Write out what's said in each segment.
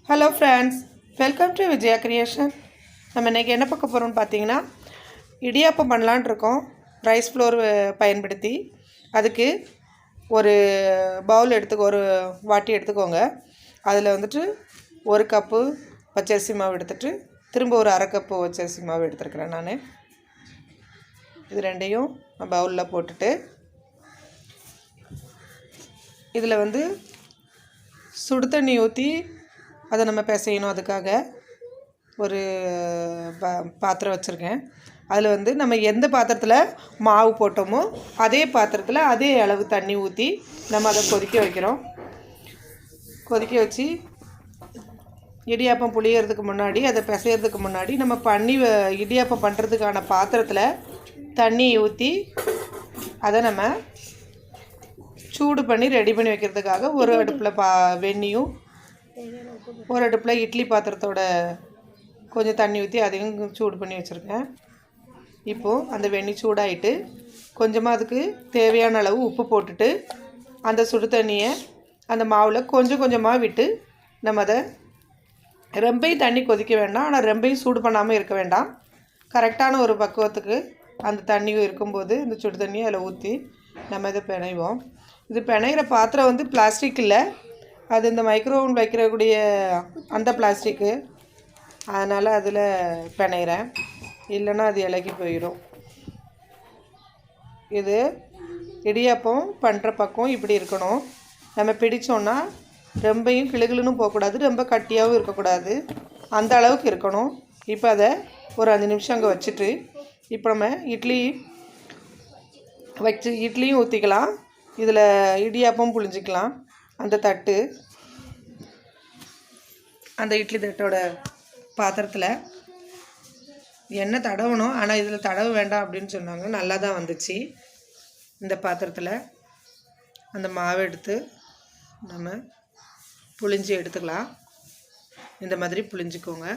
Hello friends, welcome to Vijaya creation. நம்ம இன்னைக்கு என்ன பார்க்க போறோம்னு பாத்தீங்கன்னா இடியாப்பம் பண்ணலாம்னு இருக்கோம். ரைஸ் ஃப்ளோர் பயன்படுத்தி அதுக்கு ஒரு பவுல் எடுத்துக்கோ, ஒரு வாட்டி எடுத்துக்கோங்க. அதில் வந்துட்டு 1 கப் பச்சரிசி மாவு எடுத்துட்டு திரும்ப ஒரு 1/2 கப் பச்சரிசி மாவு எடுத்துக்கிறேன் நான். இது ரெண்டையும் பவுல்ல போட்டுட்டு இதில் வந்து சுடு தண்ணி ஊற்றி அதை நம்ம பிசையணும். அதுக்காக ஒரு பாத்திரம் வச்சுருக்கேன். அதில் வந்து நம்ம எந்த பாத்திரத்தில் மாவு போட்டோமோ அதே பாத்திரத்தில் அதே அளவு தண்ணி ஊற்றி நம்ம அதை கொதிக்க வைக்கிறோம். கொதிக்க வச்சு இடியாப்பம் புளியறதுக்கு முன்னாடி, அதை பிசையறதுக்கு முன்னாடி நம்ம இடியாப்பம் பண்ணுறதுக்கான பாத்திரத்தில் தண்ணி ஊற்றி அதை நம்ம சூடு பண்ணி ரெடி பண்ணி வைக்கிறதுக்காக ஒரு அடுப்பில் வெந்நியும், ஒரு அடுப்பில் இட்லி பாத்திரத்தோட கொஞ்சம் தண்ணி ஊற்றி அதையும் சூடு பண்ணி வச்சுருக்கேன். இப்போது அந்த வெந்நி சூடாகிட்டு கொஞ்சமாக அதுக்கு தேவையான அளவு உப்பு போட்டுட்டு அந்த சுடு தண்ணியை அந்த மாவில் கொஞ்சம் கொஞ்சமாக விட்டு நம்ம அதை ரொம்பையும் தண்ணி கொதிக்க வேண்டாம், ஆனால் ரொம்பையும் சூடு பண்ணாமல் இருக்க வேண்டாம். கரெக்டான ஒரு பக்குவத்துக்கு அந்த தண்ணியும் இருக்கும்போது இந்த சுடு தண்ணியை அதில் ஊற்றி நம்ம இதை பிணைவோம். இது பிணைகிற பாத்திரம் வந்து பிளாஸ்டிக் இல்லை, அது இந்த மைக்ரோவன் வைக்கிறக்கூடிய அந்த பிளாஸ்டிக்கு, அதனால் அதில் பிணைகிறேன். இல்லைன்னா அது இலகி போயிடும். இது இடியாப்பம் பண்ணுற பக்கம் இப்படி இருக்கணும். நம்ம பிடிச்சோன்னா ரொம்பையும் கிளுகிளுன்னு போகக்கூடாது, ரொம்ப கட்டியாகவும் இருக்கக்கூடாது, அந்த அளவுக்கு இருக்கணும். இப்போ அதை ஒரு 5 நிமிஷம் அங்கே வச்சுட்டு இப்போ நம்ம இட்லியும் ஊற்றிக்கலாம். இதில் இடியாப்பம் புழிஞ்சிக்கலாம். அந்த தட்டு, அந்த இட்லி தட்டோட பாத்திரத்தில் எண்ணெய் தடவணும், ஆனால் இதில் தடவ வேண்டாம் அப்படின்னு சொன்னாங்க. நல்லா தான் வந்துச்சு. இந்த பாத்திரத்தில் அந்த மாவை எடுத்து நம்ம புழிஞ்சி எடுத்துக்கலாம். இந்த மாதிரி புழிஞ்சிக்கோங்க.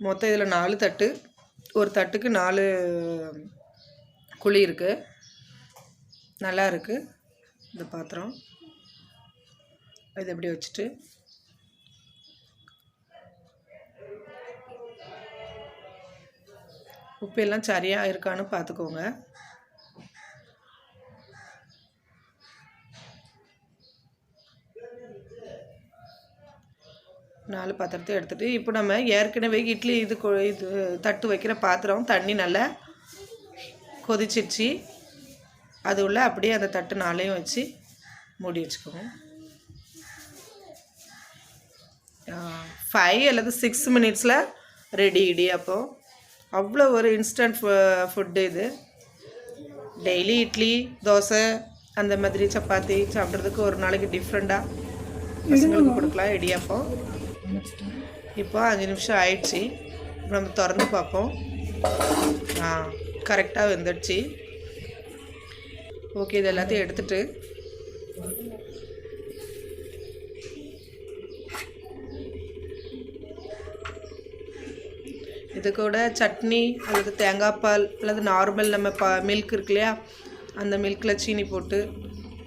மொத்தம் இதில் 4 தட்டு, ஒரு தட்டுக்கு 4 குழி இருக்குது. நல்லா இருக்குது இந்த பாத்திரம். இது எப்படி வச்சுட்டு உப்பு எல்லாம் சரியாக இருக்கான்னு பார்த்துக்கோங்க. நாலு பாத்திரத்தை எடுத்துகிட்டு இப்போ நம்ம ஏற்கனவே இட்லி இது தட்டு வைக்கிற பாத்திரம் தண்ணி நல்லா கொதிச்சிடுச்சு. அது உள்ள அப்படியே அந்த தட்டு 4ஐயும் வச்சு மூடி வச்சுக்கோங்க. 5 அல்லது 6 மினிட்ஸில் ரெடி இடியாப்பம். அவ்வளோ ஒரு இன்ஸ்டன்ட் ஃபுட்டு இது. டெய்லி இட்லி, தோசை, அந்த மாதிரி சப்பாத்தி சாப்பிட்றதுக்கு ஒரு நாளைக்கு டிஃப்ரெண்ட்டாக பசங்களுக்கு கொடுக்கலாம் இடியாப்பம். இப்போ 5 நிமிஷம் ஆயிடுச்சு. நம்ம திறந்து பார்ப்போம். கரெக்டாக வெந்துடுச்சு. ஓகே, இது எல்லாத்தையும் எடுத்துட்டு இது கூட சட்னி அல்லது தேங்காய் பால் அல்லது நார்மல் நம்ம மில்க் இருக்கு இல்லையா, அந்த மில்கில் சீனி போட்டு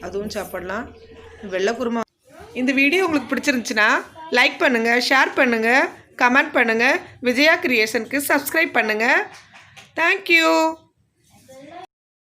அதுவும் சாப்பிடலாம். வெள்ளை குருமா. இந்த வீடியோ உங்களுக்கு பிடிச்சிருந்துச்சுன்னா லைக் பண்ணுங்கள், ஷேர் பண்ணுங்கள், கமெண்ட் பண்ணுங்கள். விஜயா கிரியேஷனுக்கு சப்ஸ்கிரைப் பண்ணுங்கள். தேங்க்யூ.